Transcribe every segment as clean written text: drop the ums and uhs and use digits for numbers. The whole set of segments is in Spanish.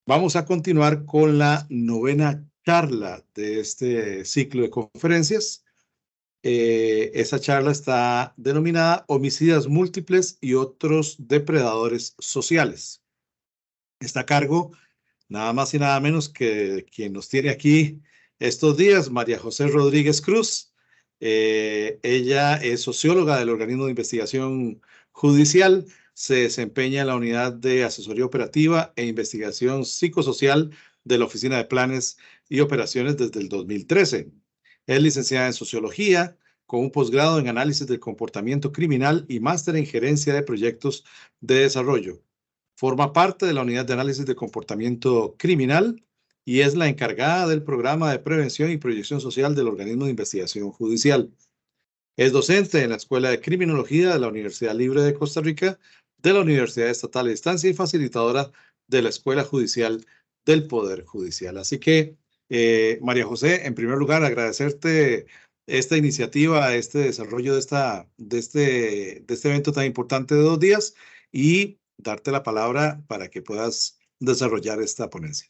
Vamos a continuar con la novena charla de este ciclo de conferencias. Esa charla está denominada Homicidas múltiples y otros depredadores sociales. Está a cargo nada más y nada menos que quien nos tiene aquí estos días, María José Rodríguez Cruz. Ella es socióloga del organismo de investigación judicial, se desempeña en la unidad de asesoría operativa e investigación psicosocial de la Oficina de Planes y Operaciones desde el 2013. Es licenciada en sociología, con un posgrado en análisis del comportamiento criminal y máster en gerencia de proyectos de desarrollo. Forma parte de la unidad de análisis de comportamiento criminal y es la encargada del programa de prevención y proyección social del organismo de investigación judicial. Es docente en la Escuela de Criminología de la Universidad Libre de Costa Rica, de la Universidad Estatal de Distancia y facilitadora de la Escuela Judicial del Poder Judicial. Así que, María José, en primer lugar, agradecerte esta iniciativa, este desarrollo de este evento tan importante de 2 días y darte la palabra para que puedas desarrollar esta ponencia.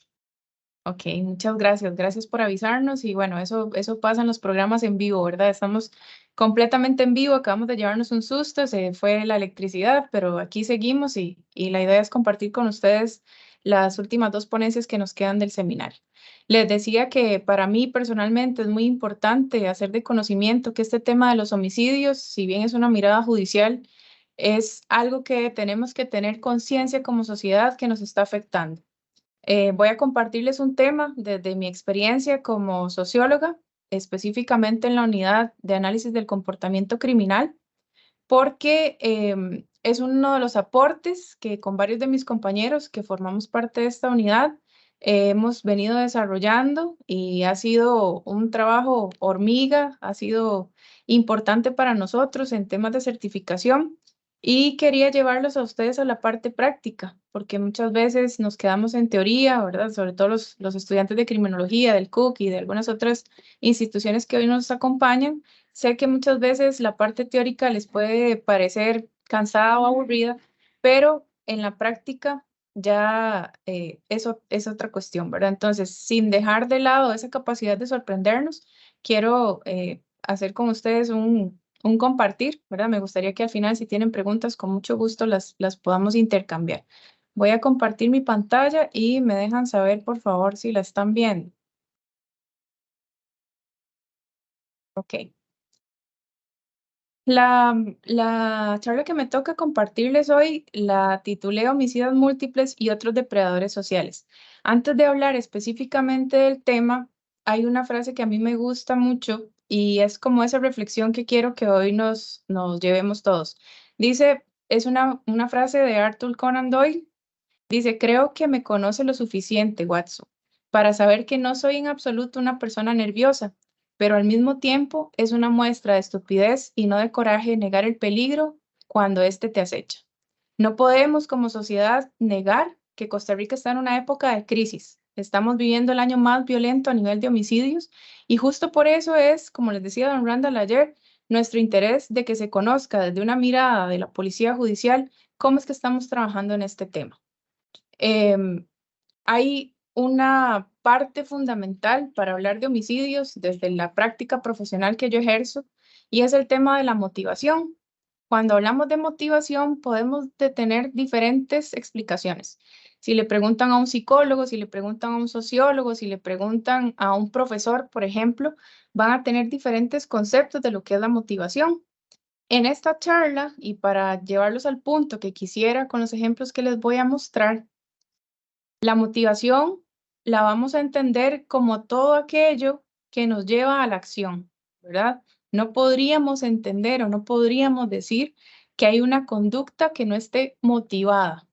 Ok, muchas gracias. Gracias por avisarnos. Y bueno, eso pasa en los programas en vivo, ¿verdad? Estamos completamente en vivo. Acabamos de llevarnos un susto, se fue la electricidad, pero aquí seguimos y la idea es compartir con ustedes las últimas 2 ponencias que nos quedan del seminario. Les decía que para mí personalmente es muy importante hacer de conocimiento que este tema de los homicidios, si bien es una mirada judicial, es algo que tenemos que tener conciencia como sociedad que nos está afectando. Voy a compartirles un tema desde mi experiencia como socióloga, específicamente en la unidad de análisis del comportamiento criminal, porque es uno de los aportes que con varios de mis compañeros que formamos parte de esta unidad hemos venido desarrollando y ha sido un trabajo hormiga, ha sido importante para nosotros en temas de certificación y quería llevarlos a ustedes a la parte práctica, porque muchas veces nos quedamos en teoría, ¿verdad? Sobre todo los estudiantes de criminología, del CUC y de algunas otras instituciones que hoy nos acompañan. Sé que muchas veces la parte teórica les puede parecer cansada o aburrida, pero en la práctica ya eso es otra cuestión, ¿verdad? Entonces, sin dejar de lado esa capacidad de sorprendernos, quiero hacer con ustedes un compartir, ¿verdad? Me gustaría que al final, si tienen preguntas, con mucho gusto las podamos intercambiar. Voy a compartir mi pantalla y me dejan saber, por favor, si la están viendo. Ok. La charla que me toca compartirles hoy la titulé Homicidas múltiples y otros depredadores sociales. Antes de hablar específicamente del tema, hay una frase que a mí me gusta mucho y es como esa reflexión que quiero que hoy nos llevemos todos. Dice, es una frase de Arthur Conan Doyle. Dice, creo que me conoce lo suficiente, Watson, para saber que no soy en absoluto una persona nerviosa, pero al mismo tiempo es una muestra de estupidez y no de coraje negar el peligro cuando éste te acecha. No podemos como sociedad negar que Costa Rica está en una época de crisis. Estamos viviendo el año más violento a nivel de homicidios y justo por eso es, como les decía don Randall ayer, nuestro interés de que se conozca desde una mirada de la Policía Judicial cómo es que estamos trabajando en este tema. Hay una parte fundamental para hablar de homicidios desde la práctica profesional que yo ejerzo y es el tema de la motivación. Cuando hablamos de motivación podemos tener diferentes explicaciones. Si le preguntan a un psicólogo, si le preguntan a un sociólogo, si le preguntan a un profesor, por ejemplo, van a tener diferentes conceptos de lo que es la motivación. En esta charla, y para llevarlos al punto que quisiera con los ejemplos que les voy a mostrar, la motivación la vamos a entender como todo aquello que nos lleva a la acción, ¿verdad? No podríamos entender o no podríamos decir que hay una conducta que no esté motivada.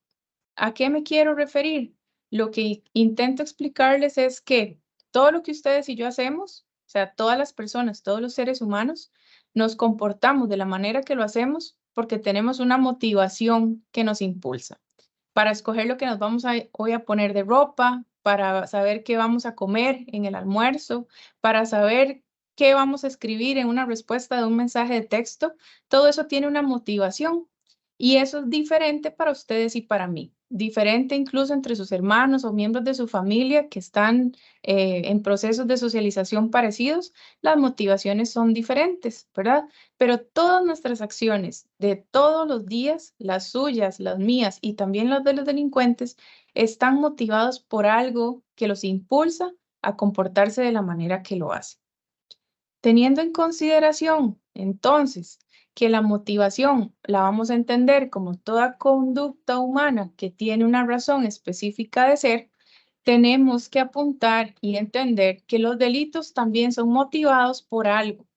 ¿A qué me quiero referir? Lo que intento explicarles es que todo lo que ustedes y yo hacemos, o sea, todas las personas, todos los seres humanos, nos comportamos de la manera que lo hacemos porque tenemos una motivación que nos impulsa para escoger lo que nos vamos hoy a poner de ropa, para saber qué vamos a comer en el almuerzo, para saber qué vamos a escribir en una respuesta de un mensaje de texto. Todo eso tiene una motivación Y eso es diferente para ustedes y para mí. Diferente incluso entre sus hermanos o miembros de su familia que están en procesos de socialización parecidos, las motivaciones son diferentes, ¿verdad? Pero todas nuestras acciones de todos los días, las suyas, las mías y también las de los delincuentes, están motivados por algo que los impulsa a comportarse de la manera que lo hace. Teniendo en consideración, entonces, que la motivación la vamos a entender como toda conducta humana que tiene una razón específica de ser, tenemos que apuntar y entender que los delitos también son motivados por algo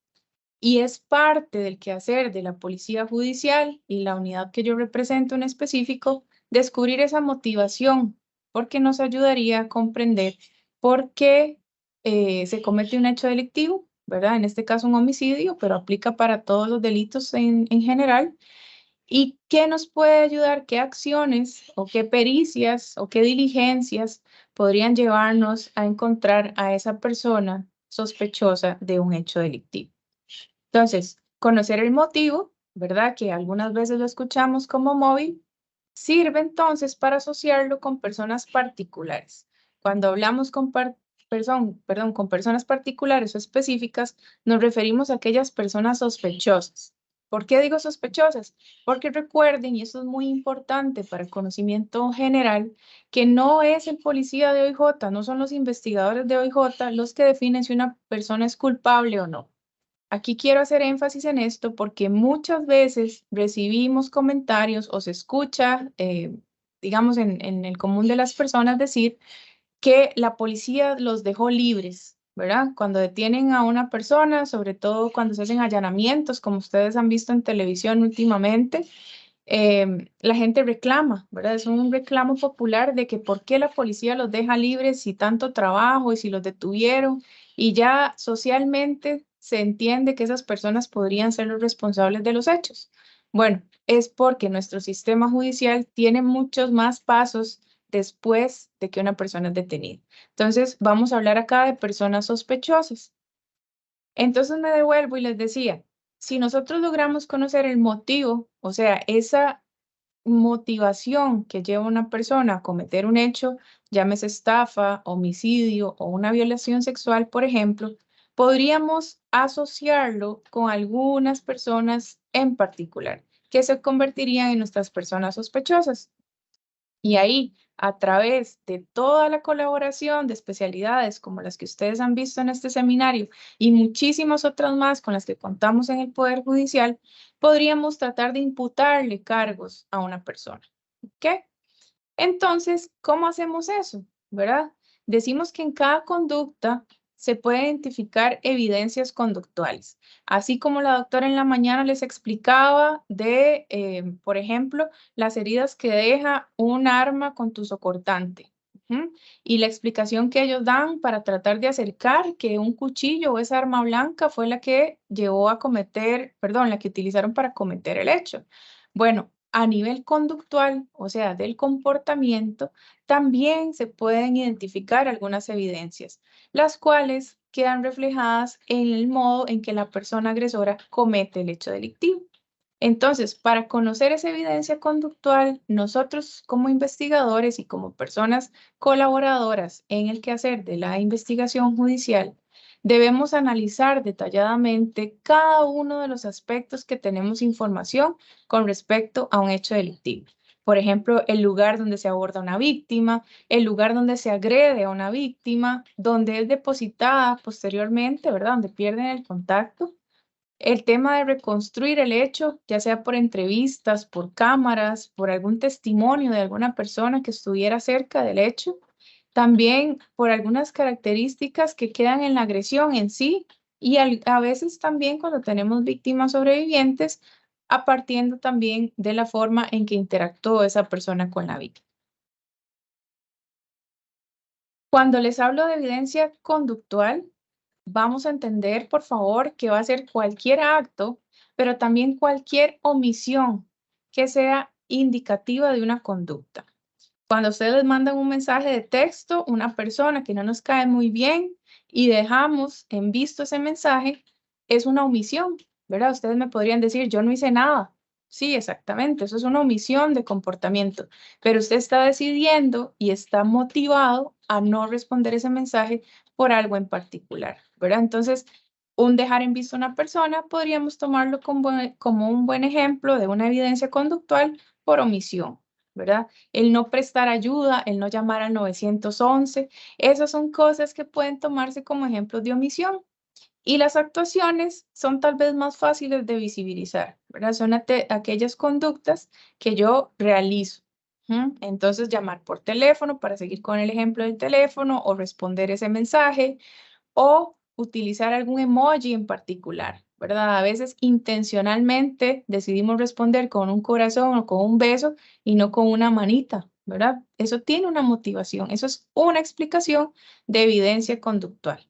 y es parte del quehacer de la policía judicial y la unidad que yo represento en específico, descubrir esa motivación, porque nos ayudaría a comprender por qué se comete un hecho delictivo, ¿verdad? En este caso un homicidio, pero aplica para todos los delitos en general. ¿Y qué nos puede ayudar? ¿Qué acciones o qué pericias o qué diligencias podrían llevarnos a encontrar a esa persona sospechosa de un hecho delictivo? Entonces, conocer el motivo, ¿verdad? Que algunas veces lo escuchamos como móvil, sirve entonces para asociarlo con personas particulares. Cuando hablamos con con personas particulares o específicas, nos referimos a aquellas personas sospechosas. ¿Por qué digo sospechosas? Porque recuerden, y eso es muy importante para el conocimiento general, que no es el policía de OIJ, no son los investigadores de OIJ los que definen si una persona es culpable o no. Aquí quiero hacer énfasis en esto porque muchas veces recibimos comentarios o se escucha, digamos, en el común de las personas decir que la policía los dejó libres, ¿verdad? Cuando detienen a una persona, sobre todo cuando se hacen allanamientos, como ustedes han visto en televisión últimamente, la gente reclama, ¿verdad? Es un reclamo popular de que por qué la policía los deja libres si tanto trabajo y si los detuvieron y ya socialmente se entiende que esas personas podrían ser los responsables de los hechos. Bueno, es porque nuestro sistema judicial tiene muchos más pasos después de que una persona es detenida. Entonces, vamos a hablar acá de personas sospechosas. Entonces me devuelvo y les decía, si nosotros logramos conocer el motivo, o sea, esa motivación que lleva a una persona a cometer un hecho, llámese estafa, homicidio o una violación sexual, por ejemplo, podríamos asociarlo con algunas personas en particular que se convertirían en nuestras personas sospechosas. Y ahí, a través de toda la colaboración de especialidades como las que ustedes han visto en este seminario y muchísimas otras más con las que contamos en el Poder Judicial, podríamos tratar de imputarle cargos a una persona. ¿Ok? Entonces, ¿cómo hacemos eso? ¿Verdad? Decimos que en cada conducta se puede identificar evidencias conductuales, así como la doctora en la mañana les explicaba de, por ejemplo, las heridas que deja un arma contusocortante. Y la explicación que ellos dan para tratar de acercar que un cuchillo o esa arma blanca fue la que llevó a cometer, perdón, la que utilizaron para cometer el hecho. Bueno, a nivel conductual, o sea, del comportamiento, también se pueden identificar algunas evidencias, las cuales quedan reflejadas en el modo en que la persona agresora comete el hecho delictivo. Entonces, para conocer esa evidencia conductual, nosotros como investigadores y como personas colaboradoras en el quehacer de la investigación judicial, debemos analizar detalladamente cada uno de los aspectos que tenemos información con respecto a un hecho delictivo. Por ejemplo, el lugar donde se aborda una víctima, el lugar donde se agrede a una víctima, donde es depositada posteriormente, ¿verdad? Donde pierden el contacto. El tema de reconstruir el hecho, ya sea por entrevistas, por cámaras, por algún testimonio de alguna persona que estuviera cerca del hecho, también por algunas características que quedan en la agresión en sí y a veces también cuando tenemos víctimas sobrevivientes, a partiendo también de la forma en que interactuó esa persona con la víctima. Cuando les hablo de evidencia conductual, vamos a entender, por favor, que va a ser cualquier acto, pero también cualquier omisión que sea indicativa de una conducta. Cuando ustedes les mandan un mensaje de texto, una persona que no nos cae muy bien y dejamos en visto ese mensaje, es una omisión, ¿verdad? Ustedes me podrían decir, yo no hice nada, Sí, exactamente. Eso es una omisión de comportamiento. Pero usted está decidiendo y está motivado a no responder ese mensaje por algo en particular, ¿verdad? Entonces, un dejar en visto a una persona podríamos tomarlo como un buen ejemplo de una evidencia conductual por omisión, ¿verdad? El no prestar ayuda, el no llamar al 911, esas son cosas que pueden tomarse como ejemplos de omisión. Y las actuaciones son tal vez más fáciles de visibilizar, ¿verdad? Son aquellas conductas que yo realizo. Entonces, llamar por teléfono para seguir con el ejemplo del teléfono o responder ese mensaje o utilizar algún emoji en particular, ¿verdad? A veces intencionalmente decidimos responder con un corazón o con un beso y no con una manita, ¿verdad? Eso tiene una motivación, eso es una explicación de evidencia conductual.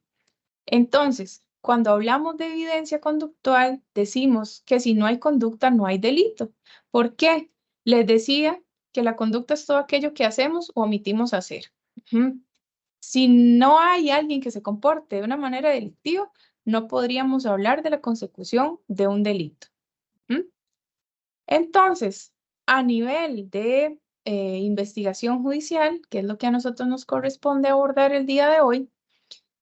Entonces, cuando hablamos de evidencia conductual, decimos que si no hay conducta, no hay delito. ¿Por qué? Les decía que la conducta es todo aquello que hacemos o omitimos hacer. Ujú. Si no hay alguien que se comporte de una manera delictiva, no podríamos hablar de la consecución de un delito. ¿Mm? Entonces, a nivel de investigación judicial, que es lo que a nosotros nos corresponde abordar el día de hoy,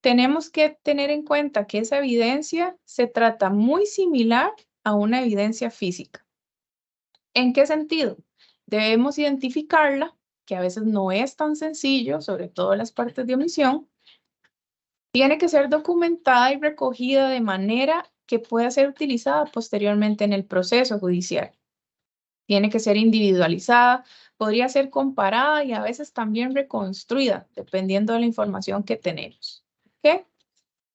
tenemos que tener en cuenta que esa evidencia se trata muy similar a una evidencia física. ¿En qué sentido? Debemos identificarla, que a veces no es tan sencillo, sobre todo las partes de omisión. Tiene que ser documentada y recogida de manera que pueda ser utilizada posteriormente en el proceso judicial. Tiene que ser individualizada, podría ser comparada y a veces también reconstruida, dependiendo de la información que tenemos. ¿Ok?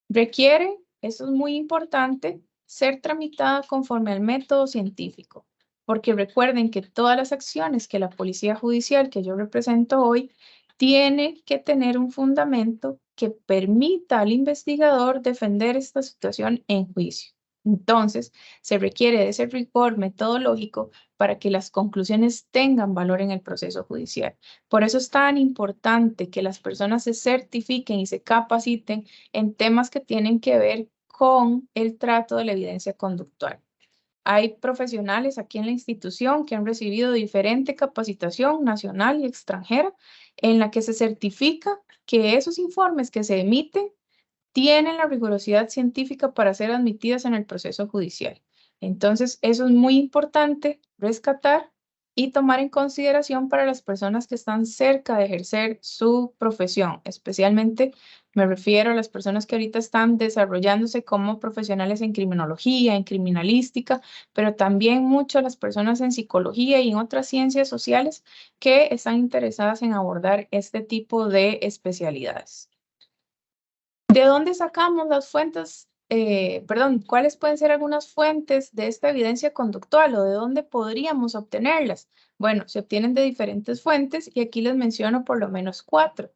Requiere, eso es muy importante, ser tramitada conforme al método científico, porque recuerden que todas las acciones que la Policía Judicial que yo represento hoy tiene que tener un fundamento que permita al investigador defender esta situación en juicio. Entonces, se requiere de ese rigor metodológico para que las conclusiones tengan valor en el proceso judicial. Por eso es tan importante que las personas se certifiquen y se capaciten en temas que tienen que ver con el trato de la evidencia conductual. Hay profesionales aquí en la institución que han recibido diferente capacitación nacional y extranjera en la que se certifica que esos informes que se emiten tienen la rigurosidad científica para ser admitidas en el proceso judicial. Entonces, eso es muy importante rescatar y tomar en consideración para las personas que están cerca de ejercer su profesión. Especialmente me refiero a las personas que ahorita están desarrollándose como profesionales en criminología, en criminalística, pero también mucho a las personas en psicología y en otras ciencias sociales que están interesadas en abordar este tipo de especialidades. ¿De dónde sacamos las fuentes? ¿Cuáles pueden ser algunas fuentes de esta evidencia conductual o de dónde podríamos obtenerlas? Bueno, se obtienen de diferentes fuentes y aquí les menciono por lo menos 4.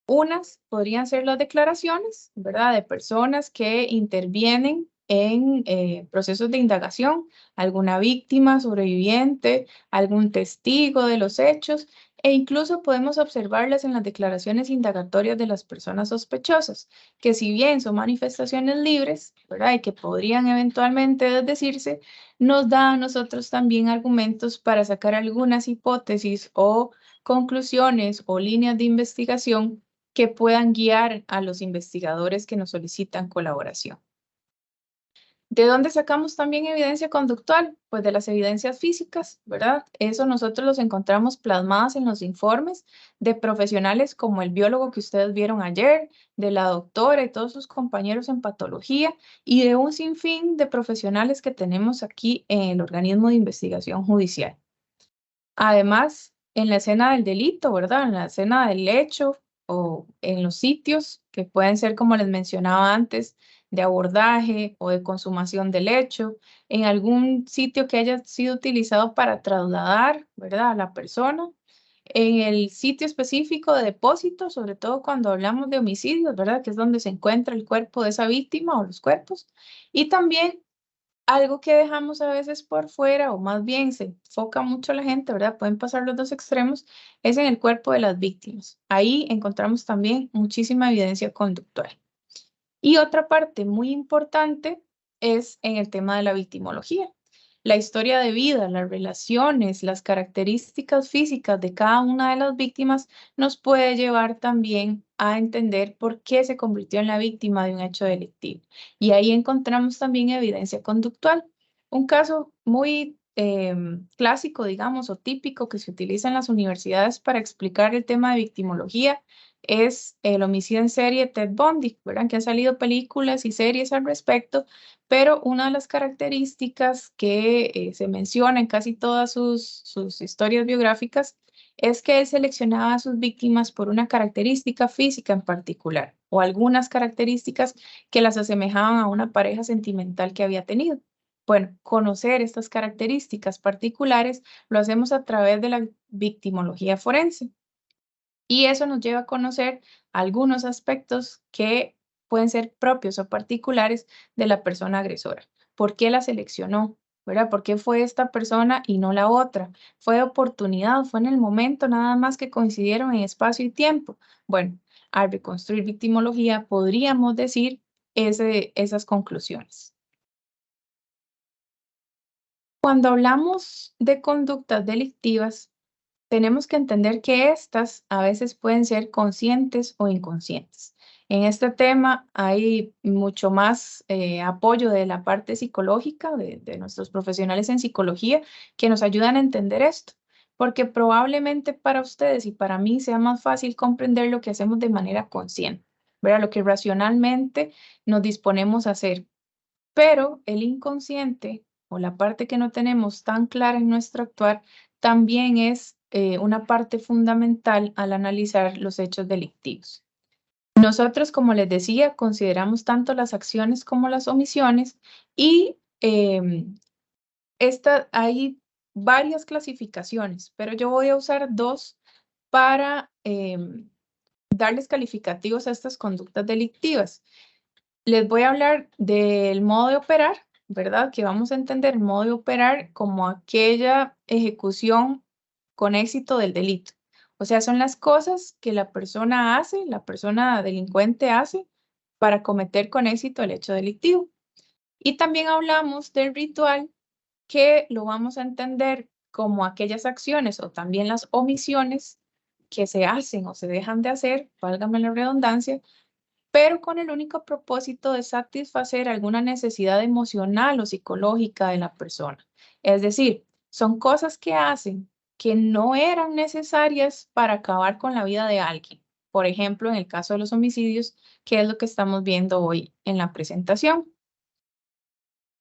Unas podrían ser las declaraciones, ¿verdad? De personas que intervienen en procesos de indagación, alguna víctima, sobreviviente, algún testigo de los hechos, e incluso podemos observarlas en las declaraciones indagatorias de las personas sospechosas, que si bien son manifestaciones libres, ¿verdad? Y que podrían eventualmente decirse, nos da a nosotros también argumentos para sacar algunas hipótesis o conclusiones o líneas de investigación que puedan guiar a los investigadores que nos solicitan colaboración. ¿De dónde sacamos también evidencia conductual? Pues de las evidencias físicas, ¿verdad? Eso nosotros los encontramos plasmadas en los informes de profesionales como el biólogo que ustedes vieron ayer, de la doctora y todos sus compañeros en patología y de un sinfín de profesionales que tenemos aquí en el organismo de investigación judicial. Además, en la escena del delito, ¿verdad? En la escena del hecho o en los sitios que pueden ser, como les mencionaba antes, de abordaje o de consumación del hecho, en algún sitio que haya sido utilizado para trasladar, ¿verdad? A la persona, en el sitio específico de depósito, sobre todo cuando hablamos de homicidios, ¿verdad? Que es donde se encuentra el cuerpo de esa víctima o los cuerpos, y también algo que dejamos a veces por fuera, o más bien se enfoca mucho la gente, ¿verdad? Pueden pasar los dos extremos, es en el cuerpo de las víctimas. Ahí encontramos también muchísima evidencia conductual. Y otra parte muy importante es en el tema de la victimología. la historia de vida, las relaciones, las características físicas de cada una de las víctimas nos puede llevar también a entender por qué se convirtió en la víctima de un hecho delictivo. Y ahí encontramos también evidencia conductual. Un caso muy clásico, digamos, o típico que se utiliza en las universidades para explicar el tema de victimología es el homicidio en serie Ted Bundy, ¿verdad? Que han salido películas y series al respecto, pero una de las características que se menciona en casi todas sus historias biográficas es que él seleccionaba a sus víctimas por una característica física en particular o algunas características que las asemejaban a una pareja sentimental que había tenido. Bueno, conocer estas características particulares lo hacemos a través de la victimología forense. Y eso nos lleva a conocer algunos aspectos que pueden ser propios o particulares de la persona agresora. ¿Por qué la seleccionó? ¿Verdad? ¿Por qué fue esta persona y no la otra? ¿Fue de oportunidad? ¿Fue en el momento nada más que coincidieron en espacio y tiempo? Bueno, al reconstruir victimología podríamos decir esas conclusiones. Cuando hablamos de conductas delictivas, tenemos que entender que estas a veces pueden ser conscientes o inconscientes. En este tema hay mucho más apoyo de la parte psicológica, de nuestros profesionales en psicología, que nos ayudan a entender esto, porque probablemente para ustedes y para mí sea más fácil comprender lo que hacemos de manera consciente, ¿verdad? Lo que racionalmente nos disponemos a hacer. Pero el inconsciente o la parte que no tenemos tan clara en nuestro actuar también es una parte fundamental al analizar los hechos delictivos. Nosotros, como les decía, consideramos tanto las acciones como las omisiones y hay varias clasificaciones, pero yo voy a usar dos para darles calificativos a estas conductas delictivas. Les voy a hablar del modo de operar, ¿verdad? Que vamos a entender el modo de operar como aquella ejecución con éxito del delito. O sea, son las cosas que la persona hace, la persona delincuente hace para cometer con éxito el hecho delictivo. Y también hablamos del ritual, que lo vamos a entender como aquellas acciones o también las omisiones que se hacen o se dejan de hacer, válgame la redundancia, pero con el único propósito de satisfacer alguna necesidad emocional o psicológica de la persona. Es decir, son cosas que hacen que no eran necesarias para acabar con la vida de alguien. Por ejemplo, en el caso de los homicidios, que es lo que estamos viendo hoy en la presentación.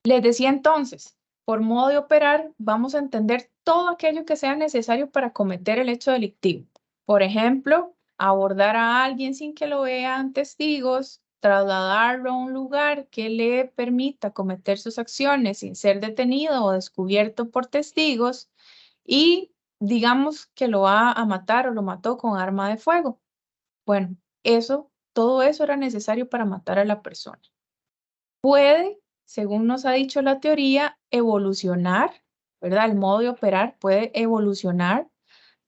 Les decía entonces, por modo de operar, vamos a entender todo aquello que sea necesario para cometer el hecho delictivo. Por ejemplo, abordar a alguien sin que lo vean testigos, trasladarlo a un lugar que le permita cometer sus acciones sin ser detenido o descubierto por testigos y digamos que lo va a matar o lo mató con arma de fuego. Bueno, todo eso era necesario para matar a la persona. Puede, según nos ha dicho la teoría, evolucionar, ¿verdad? El modo de operar puede evolucionar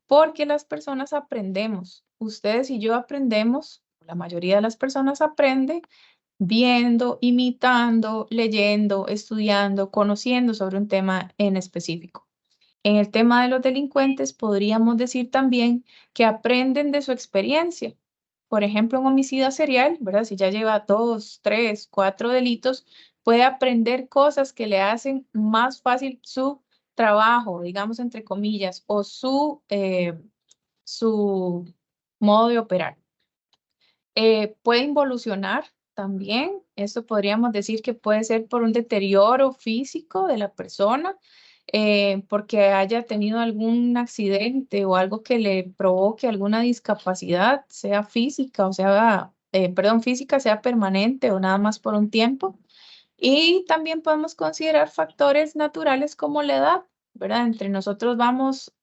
porque las personas aprendemos. Ustedes y yo aprendemos, la mayoría de las personas aprende viendo, imitando, leyendo, estudiando, conociendo sobre un tema en específico. En el tema de los delincuentes, podríamos decir también que aprenden de su experiencia. Por ejemplo, un homicida serial, ¿verdad? Si ya lleva 2, 3, 4 delitos, puede aprender cosas que le hacen más fácil su trabajo, digamos entre comillas, o su modo de operar. Puede involucionar también. Esto podríamos decir que puede ser por un deterioro físico de la persona, porque haya tenido algún accidente o algo que le provoque alguna discapacidad, sea física o sea, física, sea permanente o nada más por un tiempo. Y también podemos considerar factores naturales como la edad, ¿verdad? Entre nosotros vamos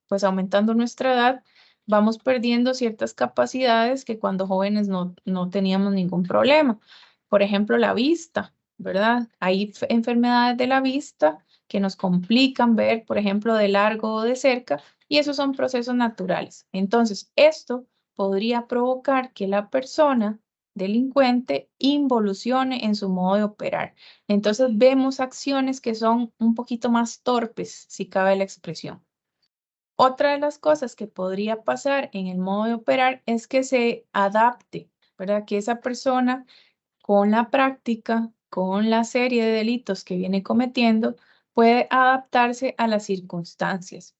pues aumentando nuestra edad, vamos perdiendo ciertas capacidades que cuando jóvenes no teníamos ningún problema. Por ejemplo, la vista, ¿verdad? Hay enfermedades de la vista que nos complican ver, por ejemplo, de largo o de cerca, y esos son procesos naturales. Entonces, esto podría provocar que la persona delincuente involucione en su modo de operar. Entonces vemos acciones que son un poquito más torpes, si cabe la expresión. Otra de las cosas que podría pasar en el modo de operar es que se adapte, ¿verdad? Que esa persona con la práctica, con la serie de delitos que viene cometiendo, puede adaptarse a las circunstancias.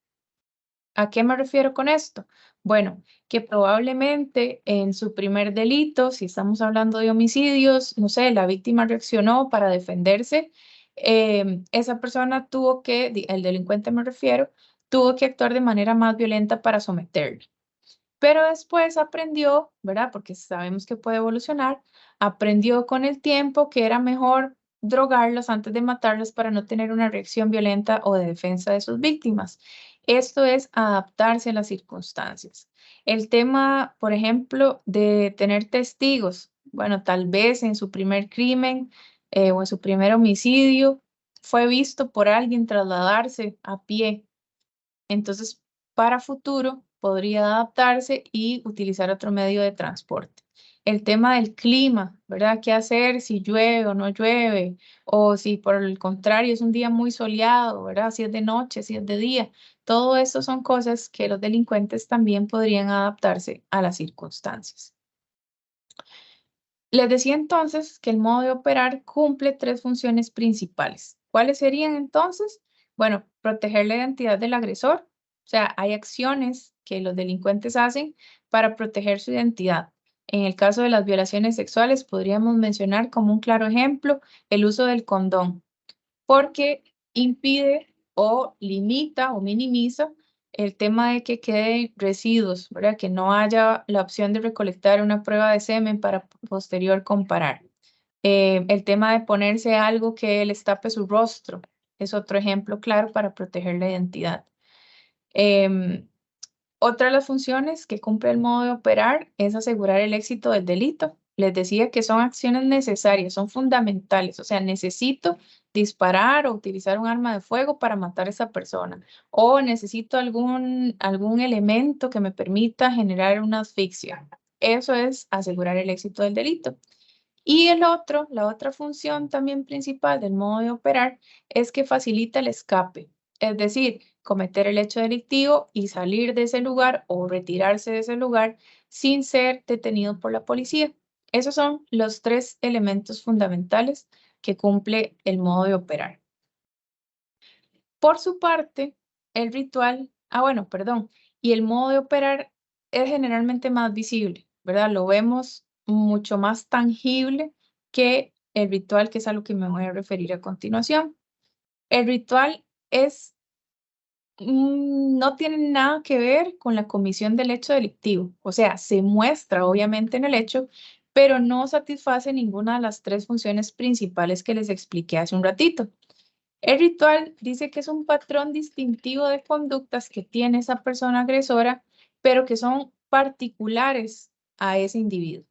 ¿A qué me refiero con esto? Bueno, que probablemente en su primer delito, si estamos hablando de homicidios, no sé, la víctima reaccionó para defenderse, esa persona tuvo que, el delincuente me refiero, tuvo que actuar de manera más violenta para someterlo. Pero después aprendió, ¿verdad? Porque sabemos que puede evolucionar, aprendió con el tiempo que era mejor drogarlos antes de matarlos para no tener una reacción violenta o de defensa de sus víctimas. Esto es adaptarse a las circunstancias. El tema, por ejemplo, de tener testigos. Bueno, tal vez en su primer crimen o en su primer homicidio fue visto por alguien trasladarse a pie. Entonces, para futuro podría adaptarse y utilizar otro medio de transporte. El tema del clima, ¿verdad? ¿Qué hacer si llueve o no llueve? O si por el contrario es un día muy soleado, ¿verdad? Si es de noche, si es de día. Todo eso son cosas que los delincuentes también podrían adaptarse a las circunstancias. Les decía entonces que el modo de operar cumple tres funciones principales. ¿Cuáles serían entonces? Bueno, proteger la identidad del agresor. O sea, hay acciones que los delincuentes hacen para proteger su identidad. En el caso de las violaciones sexuales, podríamos mencionar como un claro ejemplo el uso del condón, porque impide o limita o minimiza el tema de que queden residuos, ¿verdad? Que no haya la opción de recolectar una prueba de semen para posterior comparar. El tema de ponerse algo que les tape su rostro es otro ejemplo claro para proteger la identidad. Otra de las funciones que cumple el modo de operar es asegurar el éxito del delito. Les decía que son acciones necesarias, son fundamentales. O sea, necesito disparar o utilizar un arma de fuego para matar a esa persona. O necesito algún elemento que me permita generar una asfixia. Eso es asegurar el éxito del delito. Y la otra función también principal del modo de operar es que facilita el escape. Es decir, cometer el hecho delictivo y salir de ese lugar o retirarse de ese lugar sin ser detenido por la policía. Esos son los tres elementos fundamentales que cumple el modo de operar. Por su parte, el ritual, bueno, perdón, y el modo de operar es generalmente más visible, ¿verdad? Lo vemos mucho más tangible que el ritual, que es a lo que me voy a referir a continuación. El ritual es no tiene nada que ver con la comisión del hecho delictivo. O sea, se muestra obviamente en el hecho, pero no satisface ninguna de las tres funciones principales que les expliqué hace un ratito. El ritual dice que es un patrón distintivo de conductas que tiene esa persona agresora, pero que son particulares a ese individuo.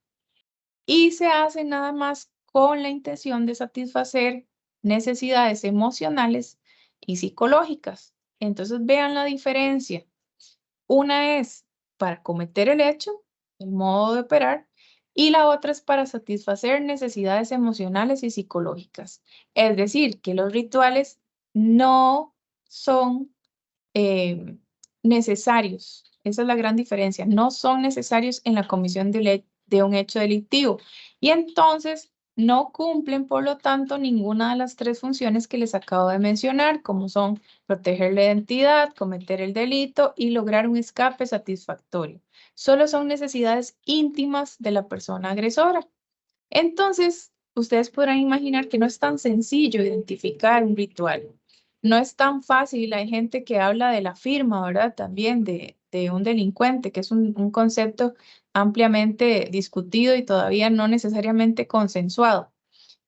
Y se hace nada más con la intención de satisfacer necesidades emocionales y psicológicas. Entonces vean la diferencia. Una es para cometer el hecho, el modo de operar, y la otra es para satisfacer necesidades emocionales y psicológicas. Es decir, que los rituales no son necesarios. Esa es la gran diferencia. No son necesarios en la comisión de un hecho delictivo. Y entonces no cumplen, por lo tanto, ninguna de las tres funciones que les acabo de mencionar, como son proteger la identidad, cometer el delito y lograr un escape satisfactorio. Solo son necesidades íntimas de la persona agresora. Entonces, ustedes podrán imaginar que no es tan sencillo identificar un ritual. No es tan fácil. Hay gente que habla de la firma, ¿verdad? También de un delincuente, que es un concepto ampliamente discutido y todavía no necesariamente consensuado.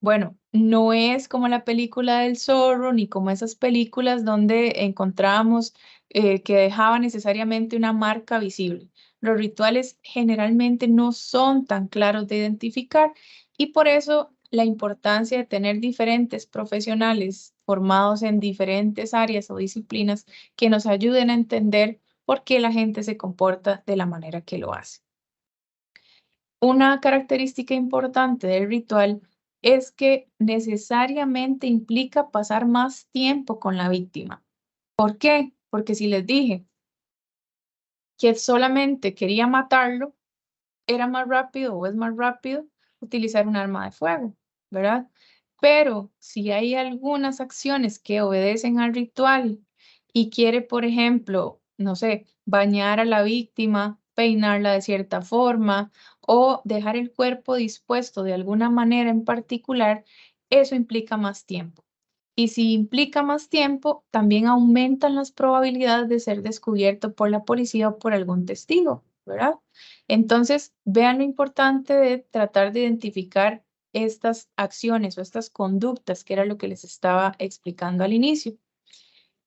Bueno, no es como la película del zorro, ni como esas películas donde encontramos que dejaba necesariamente una marca visible. Los rituales generalmente no son tan claros de identificar y por eso la importancia de tener diferentes profesionales formados en diferentes áreas o disciplinas que nos ayuden a entender por qué la gente se comporta de la manera que lo hace. Una característica importante del ritual es que necesariamente implica pasar más tiempo con la víctima. ¿Por qué? Porque si les dije que solamente quería matarlo, era más rápido o es más rápido utilizar un arma de fuego, ¿verdad? Pero si hay algunas acciones que obedecen al ritual y quiere, por ejemplo, no sé, bañar a la víctima, peinarla de cierta forma o dejar el cuerpo dispuesto de alguna manera en particular, eso implica más tiempo. Y si implica más tiempo, también aumentan las probabilidades de ser descubierto por la policía o por algún testigo, ¿verdad? Entonces, vean lo importante de tratar de identificar estas acciones o estas conductas, que era lo que les estaba explicando al inicio.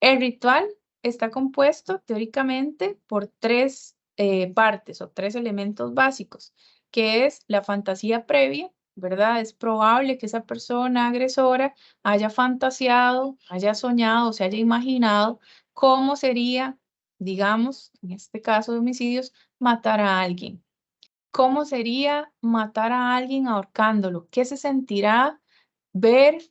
El ritual está compuesto teóricamente por tres partes o tres elementos básicos, que es la fantasía previa, ¿verdad? Es probable que esa persona agresora haya fantaseado, haya soñado, se haya imaginado cómo sería, digamos, en este caso de homicidios, matar a alguien. ¿Cómo sería matar a alguien ahorcándolo? ¿Qué se sentirá ver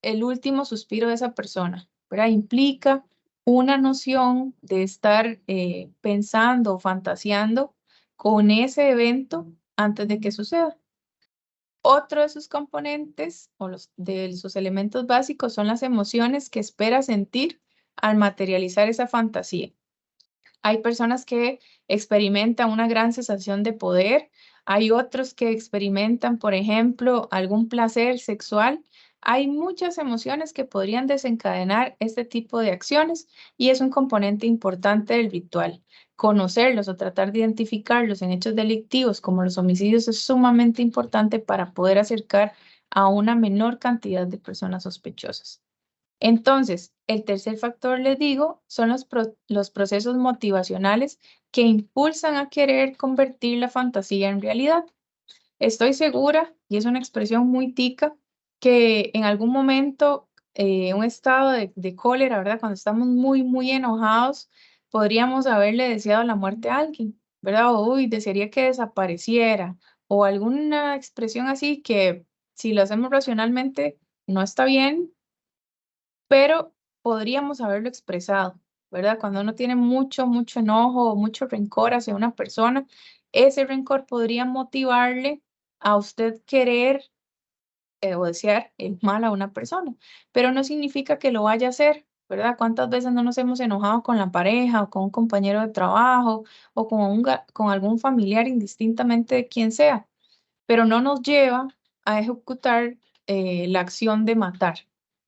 el último suspiro de esa persona? ¿Verdad? Implica una noción de estar pensando o fantaseando con ese evento antes de que suceda. Otro de sus componentes o de sus elementos básicos son las emociones que espera sentir al materializar esa fantasía. Hay personas que experimentan una gran sensación de poder, hay otros que experimentan, por ejemplo, algún placer sexual. Hay muchas emociones que podrían desencadenar este tipo de acciones y es un componente importante del ritual. Conocerlos o tratar de identificarlos en hechos delictivos como los homicidios es sumamente importante para poder acercar a una menor cantidad de personas sospechosas. Entonces, el tercer factor, les digo, son los procesos motivacionales que impulsan a querer convertir la fantasía en realidad. Estoy segura, y es una expresión muy tica, que en algún momento un estado de cólera, ¿verdad? Cuando estamos muy, muy enojados, podríamos haberle deseado la muerte a alguien, ¿verdad? O, uy, desearía que desapareciera, o alguna expresión así que si lo hacemos racionalmente no está bien, pero podríamos haberlo expresado, ¿verdad? Cuando uno tiene mucho, mucho enojo o mucho rencor hacia una persona, ese rencor podría motivarle a usted querer o desear el mal a una persona, pero no significa que lo vaya a hacer, ¿verdad? ¿Cuántas veces no nos hemos enojado con la pareja o con un compañero de trabajo o con algún familiar, indistintamente de quién sea? Pero no nos lleva a ejecutar la acción de matar.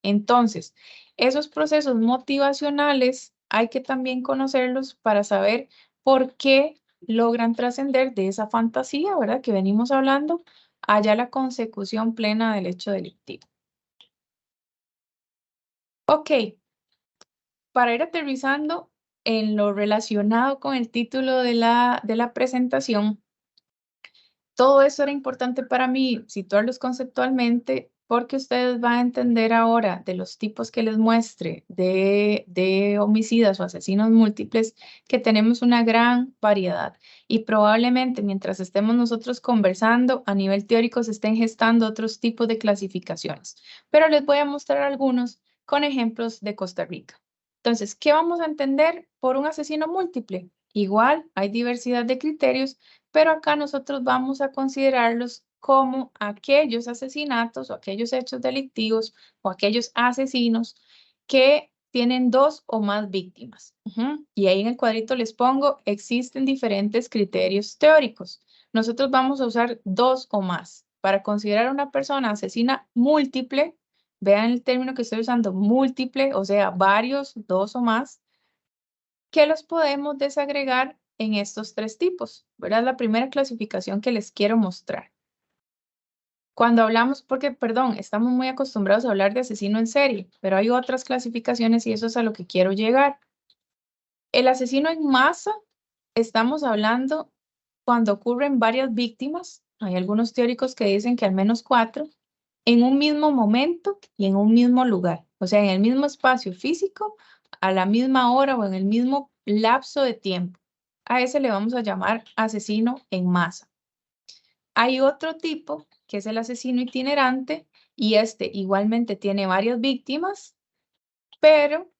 Entonces, esos procesos motivacionales hay que también conocerlos para saber por qué logran trascender de esa fantasía, ¿verdad? Que venimos hablando, allá la consecución plena del hecho delictivo. Ok, para ir aterrizando en lo relacionado con el título de la presentación, todo eso era importante para mí, situarlos conceptualmente, porque ustedes van a entender ahora de los tipos que les muestre de homicidas o asesinos múltiples, que tenemos una gran variedad. Y probablemente mientras estemos nosotros conversando, a nivel teórico se estén gestando otros tipos de clasificaciones. Pero les voy a mostrar algunos con ejemplos de Costa Rica. Entonces, ¿qué vamos a entender por un asesino múltiple? Igual, hay diversidad de criterios, pero acá nosotros vamos a considerarlos como aquellos asesinatos o aquellos hechos delictivos o aquellos asesinos que tienen dos o más víctimas. Y ahí en el cuadrito les pongo, existen diferentes criterios teóricos. Nosotros vamos a usar dos o más. Para considerar a una persona asesina múltiple, vean el término que estoy usando, múltiple, o sea, varios, dos o más, que los podemos desagregar en estos tres tipos, ¿verdad? La primera clasificación que les quiero mostrar. Cuando hablamos, porque, perdón, estamos muy acostumbrados a hablar de asesino en serie, pero hay otras clasificaciones y eso es a lo que quiero llegar. El asesino en masa, estamos hablando cuando ocurren varias víctimas, hay algunos teóricos que dicen que al menos 4, en un mismo momento y en un mismo lugar, o sea, en el mismo espacio físico, a la misma hora o en el mismo lapso de tiempo. A ese le vamos a llamar asesino en masa. Hay otro tipo, que es el asesino itinerante, y este igualmente tiene varias víctimas, pero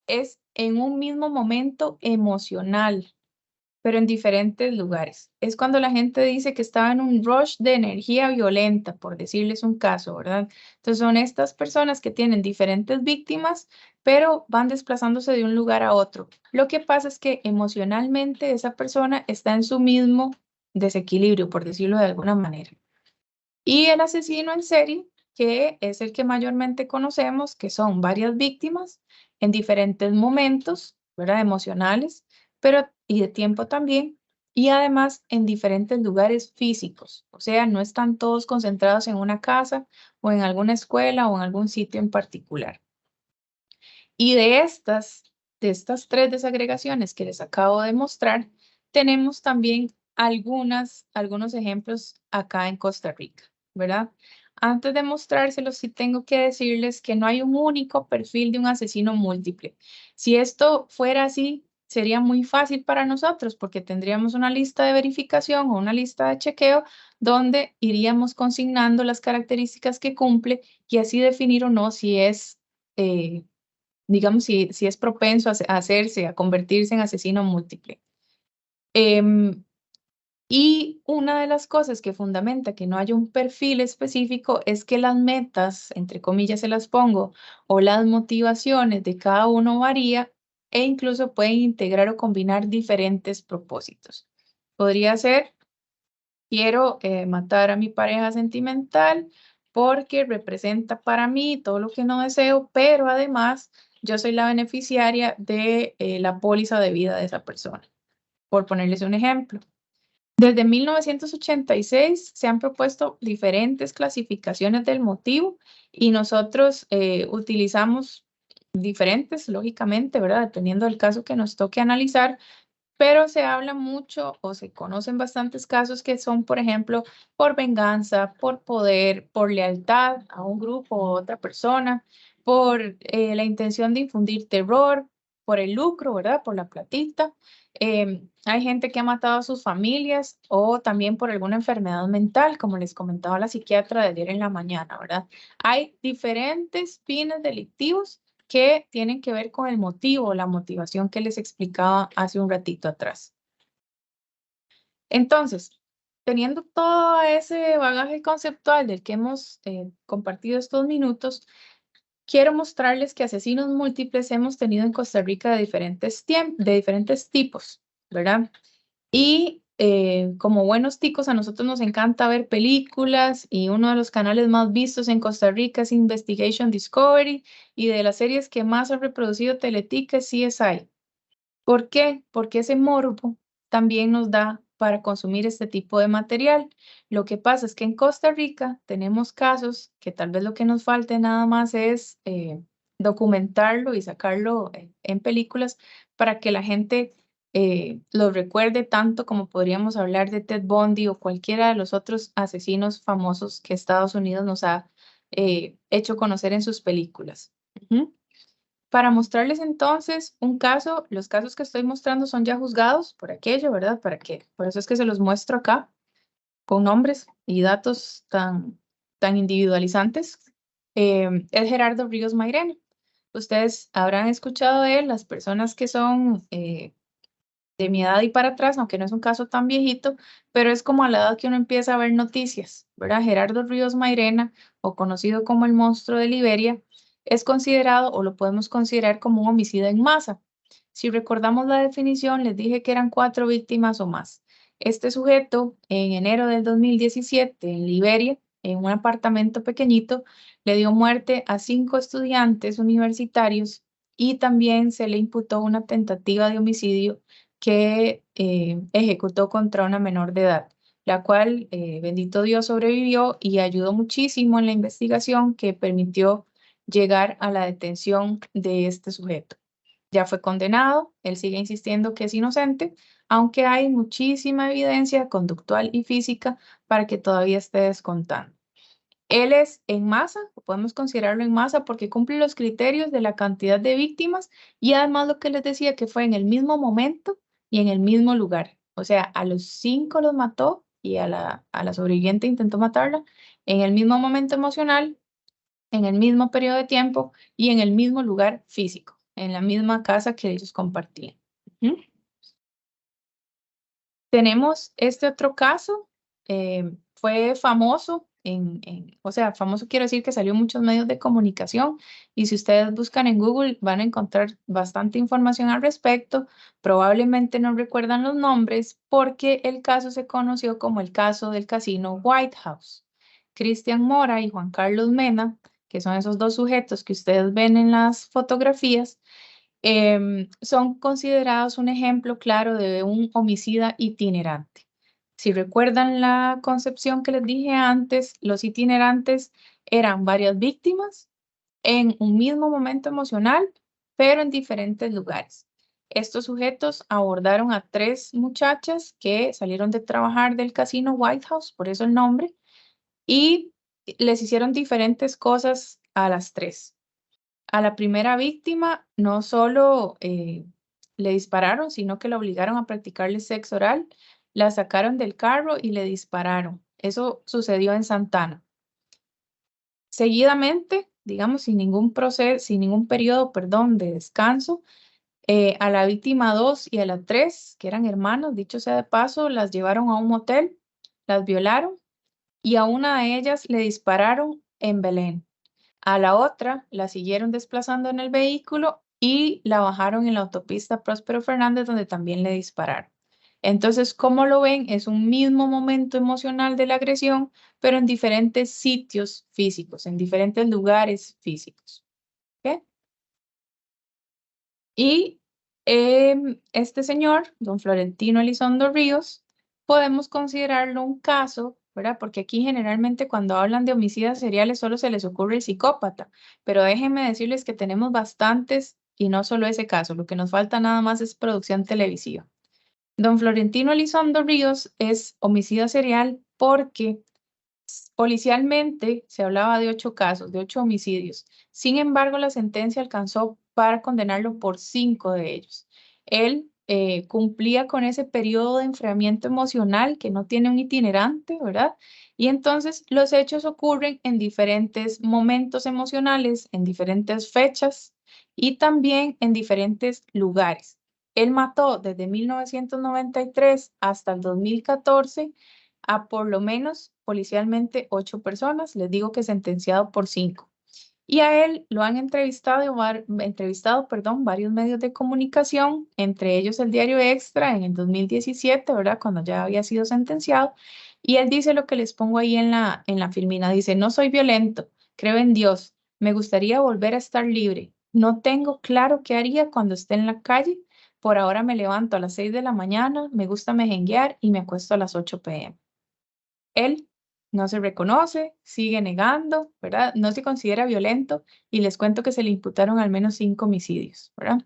es en un mismo momento emocional, pero en diferentes lugares. Es cuando la gente dice que estaba en un rush de energía violenta, por decirles un caso, ¿verdad? Entonces son estas personas que tienen diferentes víctimas, pero van desplazándose de un lugar a otro. Lo que pasa es que emocionalmente esa persona está en su mismo desequilibrio, por decirlo de alguna manera. Y el asesino en serie, que es el que mayormente conocemos, que son varias víctimas en diferentes momentos, ¿verdad? Emocionales, pero y de tiempo también, y además en diferentes lugares físicos. O sea, no están todos concentrados en una casa o en alguna escuela o en algún sitio en particular. Y de estas tres desagregaciones que les acabo de mostrar, tenemos también algunos ejemplos acá en Costa Rica, ¿verdad? Antes de mostrárselos, sí tengo que decirles que no hay un único perfil de un asesino múltiple. Si esto fuera así, sería muy fácil para nosotros porque tendríamos una lista de verificación o una lista de chequeo donde iríamos consignando las características que cumple y así definir o no si es digamos, si es propenso a hacerse, a convertirse en asesino múltiple. Y una de las cosas que fundamenta que no haya un perfil específico es que las metas, entre comillas se las pongo, o las motivaciones de cada uno varía e incluso pueden integrar o combinar diferentes propósitos. Podría ser, quiero matar a mi pareja sentimental porque representa para mí todo lo que no deseo, pero además yo soy la beneficiaria de la póliza de vida de esa persona, por ponerles un ejemplo. Desde 1986 se han propuesto diferentes clasificaciones del motivo y nosotros utilizamos diferentes, lógicamente, ¿verdad? Dependiendo del caso que nos toque analizar, pero se habla mucho o se conocen bastantes casos que son, por ejemplo, por venganza, por poder, por lealtad a un grupo o otra persona, por la intención de infundir terror, por el lucro, ¿verdad? Por la platita. Hay gente que ha matado a sus familias o también por alguna enfermedad mental, como les comentaba la psiquiatra de ayer en la mañana, ¿verdad? Hay diferentes fines delictivos que tienen que ver con el motivo, la motivación que les explicaba hace un ratito atrás. Entonces, teniendo todo ese bagaje conceptual del que hemos compartido estos minutos, quiero mostrarles que asesinos múltiples hemos tenido en Costa Rica de diferentes tipos, ¿verdad? Y como buenos ticos, a nosotros nos encanta ver películas y uno de los canales más vistos en Costa Rica es Investigation Discovery y de las series que más ha reproducido Teletica es CSI. ¿Por qué? Porque ese morbo también nos da para consumir este tipo de material. Lo que pasa es que en Costa Rica tenemos casos que tal vez lo que nos falte nada más es documentarlo y sacarlo en películas para que la gente lo recuerde tanto como podríamos hablar de Ted Bundy o cualquiera de los otros asesinos famosos que Estados Unidos nos ha hecho conocer en sus películas. Ujú. Para mostrarles entonces un caso, los casos que estoy mostrando son ya juzgados por aquello, ¿verdad? Por eso es que se los muestro acá con nombres y datos tan individualizantes. Es Gerardo Ríos Mairena. Ustedes habrán escuchado de él, las personas que son de mi edad y para atrás, aunque no es un caso tan viejito, pero es como a la edad que uno empieza a ver noticias, ¿verdad? Gerardo Ríos Mairena, o conocido como el monstruo de Liberia, es considerado o lo podemos considerar como un homicida en masa. Si recordamos la definición, les dije que eran 4 víctimas o más. Este sujeto, en enero del 2017, en Liberia, en un apartamento pequeñito, le dio muerte a 5 estudiantes universitarios y también se le imputó una tentativa de homicidio que ejecutó contra una menor de edad, la cual, bendito Dios, sobrevivió y ayudó muchísimo en la investigación que permitió llegar a la detención de este sujeto. Ya fue condenado, él sigue insistiendo que es inocente, aunque hay muchísima evidencia conductual y física para que todavía esté descontando. Él es en masa, o podemos considerarlo en masa porque cumple los criterios de la cantidad de víctimas y además lo que les decía que fue en el mismo momento y en el mismo lugar. O sea, a los 5 los mató y a la sobreviviente intentó matarla en el mismo momento emocional, en el mismo periodo de tiempo y en el mismo lugar físico, en la misma casa que ellos compartían. Ujú. Tenemos este otro caso, fue famoso, o sea, famoso quiero decir que salió en muchos medios de comunicación y si ustedes buscan en Google van a encontrar bastante información al respecto. Probablemente no recuerdan los nombres porque el caso se conoció como el caso del casino White House. Cristian Mora y Juan Carlos Mena, que son esos dos sujetos que ustedes ven en las fotografías, son considerados un ejemplo claro de un homicida itinerante. Si recuerdan la concepción que les dije antes, los itinerantes eran varias víctimas en un mismo momento emocional, pero en diferentes lugares. Estos sujetos abordaron a 3 muchachas que salieron de trabajar del casino White House, por eso el nombre, y les hicieron diferentes cosas a las 3. A la primera víctima no solo le dispararon, sino que la obligaron a practicarle sexo oral, la sacaron del carro y le dispararon. Eso sucedió en Santana. Seguidamente, digamos, sin ningún proceso, sin ningún periodo, perdón, de descanso, a la víctima 2 y a la 3, que eran hermanos, dicho sea de paso, las llevaron a un motel, las violaron y a una de ellas le dispararon en Belén. A la otra la siguieron desplazando en el vehículo y la bajaron en la autopista Próspero Fernández, donde también le dispararon. Entonces, como lo ven, es un mismo momento emocional de la agresión, pero en diferentes sitios físicos, en diferentes lugares físicos. ¿Ok? Y este señor, don Florentino Elizondo Ríos, podemos considerarlo un caso, ¿verdad? Porque aquí generalmente cuando hablan de homicidas seriales solo se les ocurre el psicópata, pero déjenme decirles que tenemos bastantes y no solo ese caso, lo que nos falta nada más es producción televisiva. Don Florentino Elizondo Ríos es homicida serial porque policialmente se hablaba de 8 casos, de 8 homicidios. Sin embargo, la sentencia alcanzó para condenarlo por 5 de ellos. Él cumplía con ese periodo de enfriamiento emocional que no tiene un itinerante, ¿verdad? Y entonces los hechos ocurren en diferentes momentos emocionales, en diferentes fechas y también en diferentes lugares. Él mató desde 1993 hasta el 2014 a por lo menos policialmente 8 personas, les digo que sentenciado por 5. Y a él lo han entrevistado, perdón, varios medios de comunicación, entre ellos el diario Extra en el 2017, ¿verdad? Cuando ya había sido sentenciado. Y él dice lo que les pongo ahí en la filmina. Dice, no soy violento, creo en Dios, me gustaría volver a estar libre. No tengo claro qué haría cuando esté en la calle. Por ahora me levanto a las 6 de la mañana, me gusta mejenguear y me acuesto a las 8 p.m. Él no se reconoce, sigue negando, ¿verdad? No se considera violento y les cuento que se le imputaron al menos 5 homicidios, ¿verdad?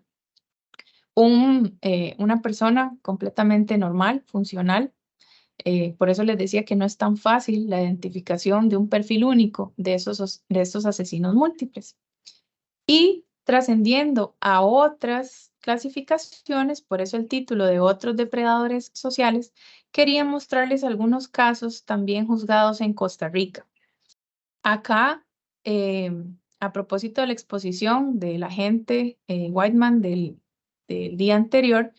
Una persona completamente normal, funcional. Por eso les decía que no es tan fácil la identificación de un perfil único de estos asesinos múltiples. Y trascendiendo a otras clasificaciones, por eso el título de otros depredadores sociales, quería mostrarles algunos casos también juzgados en Costa Rica. Acá, a propósito de la exposición del agente Whiteman del día anterior,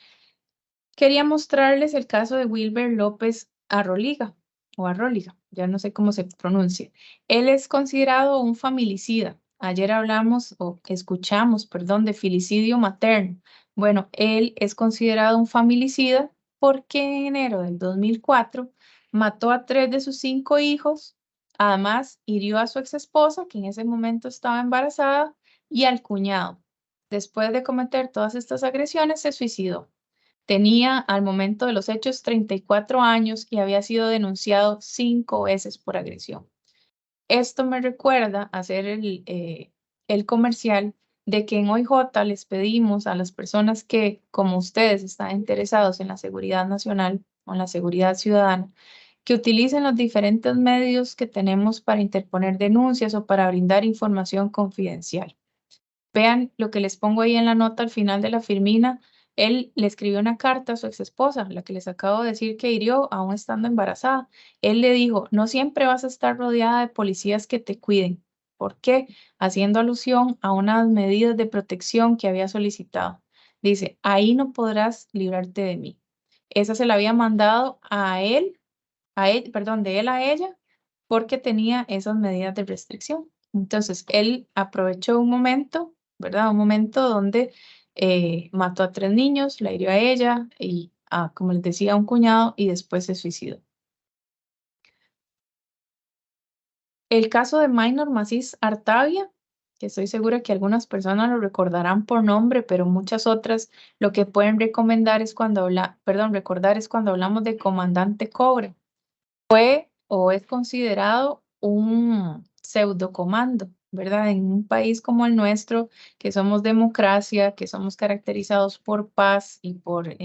quería mostrarles el caso de Wilber López Arroliga, o Arróliga, ya no sé cómo se pronuncia. Él es considerado un familicida. Ayer hablamos o escuchamos, perdón, de filicidio materno. Bueno, él es considerado un familicida porque en enero del 2004 mató a 3 de sus 5 hijos, además hirió a su exesposa, que en ese momento estaba embarazada, y al cuñado. Después de cometer todas estas agresiones, se suicidó. Tenía al momento de los hechos 34 años y había sido denunciado 5 veces por agresión. Esto me recuerda hacer el comercial de que en OIJ les pedimos a las personas que, como ustedes, están interesados en la seguridad nacional o en la seguridad ciudadana, que utilicen los diferentes medios que tenemos para interponer denuncias o para brindar información confidencial. Vean lo que les pongo ahí en la nota al final de la filmina. Él le escribió una carta a su exesposa, la que les acabo de decir que hirió aún estando embarazada. Él le dijo, no siempre vas a estar rodeada de policías que te cuiden. ¿Por qué? Haciendo alusión a unas medidas de protección que había solicitado. Dice, ahí no podrás librarte de mí. Esa se la había mandado a él, perdón, de él a ella, porque tenía esas medidas de restricción. Entonces, él aprovechó un momento, ¿verdad? Un momento donde mató a 3 niños, la hirió a ella y, como les decía, a un cuñado y después se suicidó. El caso de Minor Macis Artavia, que estoy segura que algunas personas lo recordarán por nombre, pero muchas otras lo que pueden recomendar es recordar es cuando hablamos de Comandante Cobra. Fue o es considerado un pseudocomando, ¿verdad? En un país como el nuestro, que somos democracia, que somos caracterizados por paz y por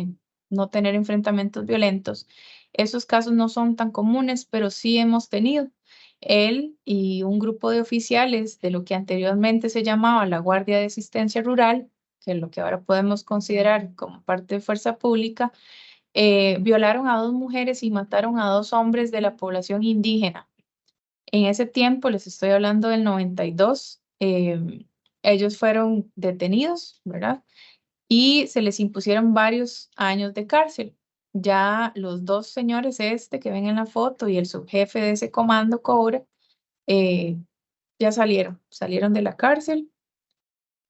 no tener enfrentamientos violentos, esos casos no son tan comunes, pero sí hemos tenido. Él y un grupo de oficiales de lo que anteriormente se llamaba la Guardia de Asistencia Rural, que es lo que ahora podemos considerar como parte de fuerza pública, violaron a 2 mujeres y mataron a 2 hombres de la población indígena. En ese tiempo, les estoy hablando del 92, ellos fueron detenidos, ¿verdad? Y se les impusieron varios años de cárcel. Ya los 2 señores que ven en la foto y el subjefe de ese comando Cobra, eh, ya salieron de la cárcel,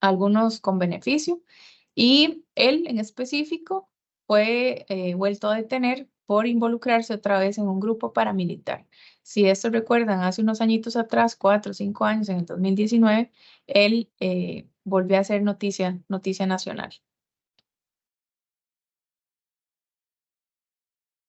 algunos con beneficio, y él en específico fue vuelto a detener por involucrarse otra vez en un grupo paramilitar. Si esto recuerdan, hace unos añitos atrás, 4 o 5 años, en el 2019, él volvió a ser noticia nacional.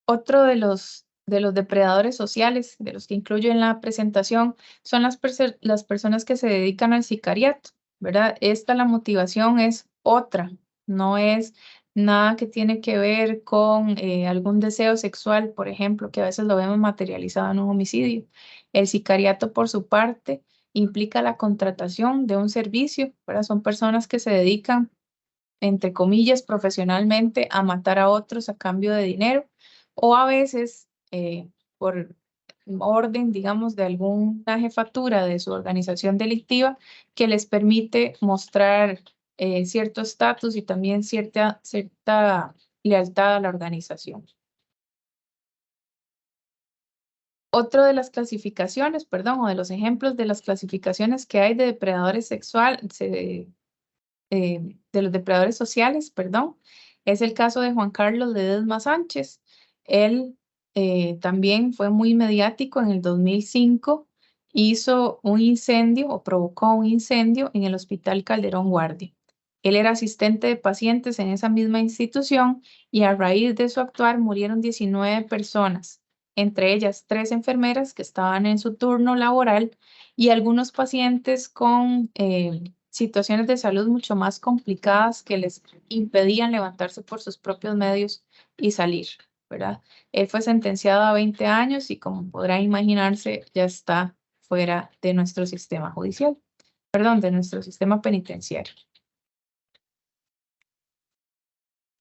Otro de los depredadores sociales, de los que incluyo en la presentación, son las personas que se dedican al sicariato, ¿verdad? La motivación es otra, no es nada que tiene que ver con algún deseo sexual, por ejemplo, que a veces lo vemos materializado en un homicidio. El sicariato, por su parte, implica la contratación de un servicio, ¿verdad? Son personas que se dedican, entre comillas, profesionalmente a matar a otros a cambio de dinero, o a veces por orden, digamos, de alguna jefatura de su organización delictiva que les permite mostrar cierto estatus y también cierta lealtad a la organización. Otro de las clasificaciones, perdón, o de los ejemplos de las clasificaciones que hay de depredadores de los depredadores sociales, perdón, es el caso de Juan Carlos Ledesma Sánchez. Él también fue muy mediático en el 2005, hizo un incendio o provocó un incendio en el Hospital Calderón Guardia. Él era asistente de pacientes en esa misma institución y a raíz de su actuar murieron 19 personas, entre ellas 3 enfermeras que estaban en su turno laboral y algunos pacientes con situaciones de salud mucho más complicadas que les impedían levantarse por sus propios medios y salir, ¿verdad? Él fue sentenciado a 20 años y, como podrán imaginarse, ya está fuera de nuestro sistema judicial, perdón, de nuestro sistema penitenciario.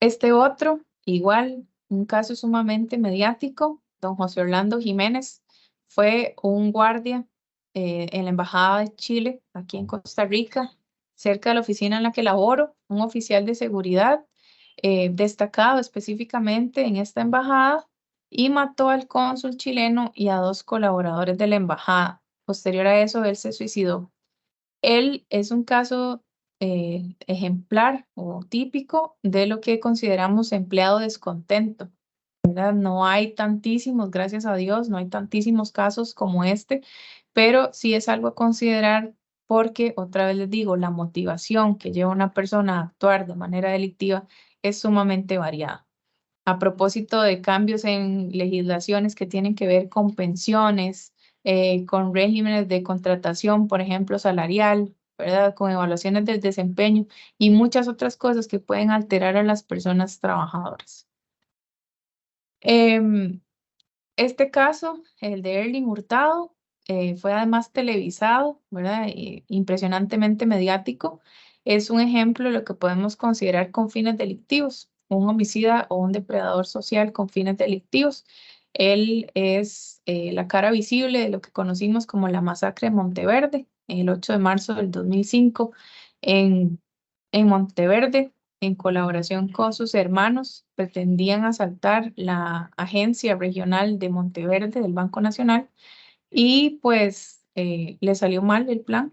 Este otro, igual, un caso sumamente mediático, don José Orlando Jiménez, fue un guardia en la Embajada de Chile, aquí en Costa Rica, cerca de la oficina en la que laboro, un oficial de seguridad destacado específicamente en esta embajada, y mató al cónsul chileno y a 2 colaboradores de la embajada. Posterior a eso, él se suicidó. Él es un caso ejemplar o típico de lo que consideramos empleado descontento, ¿verdad? No hay tantísimos, gracias a Dios, no hay tantísimos casos como este, pero sí es algo a considerar porque, otra vez les digo, la motivación que lleva a una persona a actuar de manera delictiva es sumamente variada. A propósito de cambios en legislaciones que tienen que ver con pensiones, con regímenes de contratación, por ejemplo, salarial, ¿verdad? Con evaluaciones del desempeño y muchas otras cosas que pueden alterar a las personas trabajadoras. Este caso, el de Erling Hurtado, fue además televisado, ¿verdad? Impresionantemente mediático. es un ejemplo de lo que podemos considerar con fines delictivos, un homicida o un depredador social con fines delictivos. Él es la cara visible de lo que conocimos como la masacre de Monteverde, el 8 de marzo del 2005, en, en Monteverde, en colaboración con sus hermanos, pretendían asaltar la agencia regional de Monteverde del Banco Nacional y pues le salió mal el plan.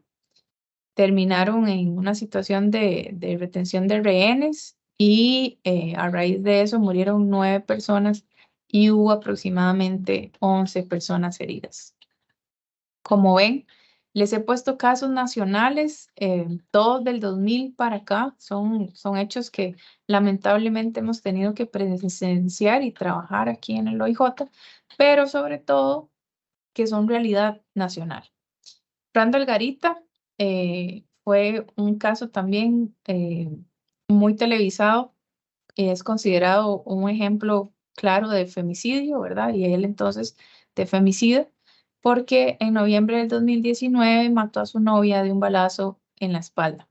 Terminaron en una situación de retención de rehenes y a raíz de eso murieron 9 personas y hubo aproximadamente 11 personas heridas. Como ven, les he puesto casos nacionales, todos del 2000 para acá, son hechos que lamentablemente hemos tenido que presenciar y trabajar aquí en el OIJ, pero sobre todo que son realidad nacional. Randall Garita fue un caso también muy televisado, es considerado un ejemplo claro de femicidio, ¿verdad? Y él entonces de femicida, porque en noviembre del 2019 mató a su novia de un balazo en la espalda.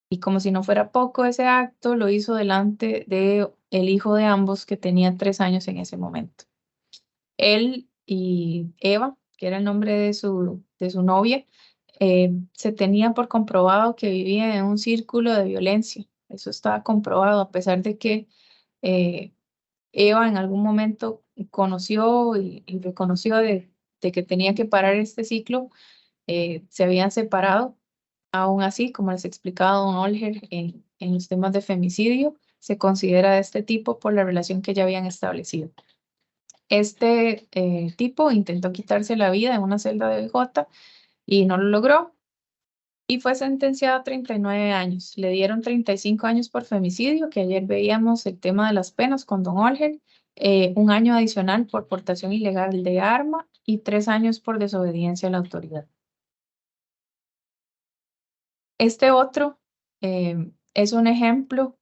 Y como si no fuera poco ese acto, lo hizo delante de el hijo de ambos que tenía 3 años en ese momento. Él y Eva, que era el nombre de su novia, se tenía por comprobado que vivían en un círculo de violencia. Eso estaba comprobado, a pesar de que eh, Eva en algún momento conoció y reconoció de que tenía que parar este ciclo, se habían separado. Aún así, como les explicaba don Olger en los temas de femicidio, se considera de este tipo por la relación que ya habían establecido. Este tipo intentó quitarse la vida en una celda de OIJ y no lo logró y fue sentenciado a 39 años. Le dieron 35 años por femicidio, que ayer veíamos el tema de las penas con don Olger, 1 año adicional por portación ilegal de arma y 3 años por desobediencia a la autoridad. Este otro es un ejemplo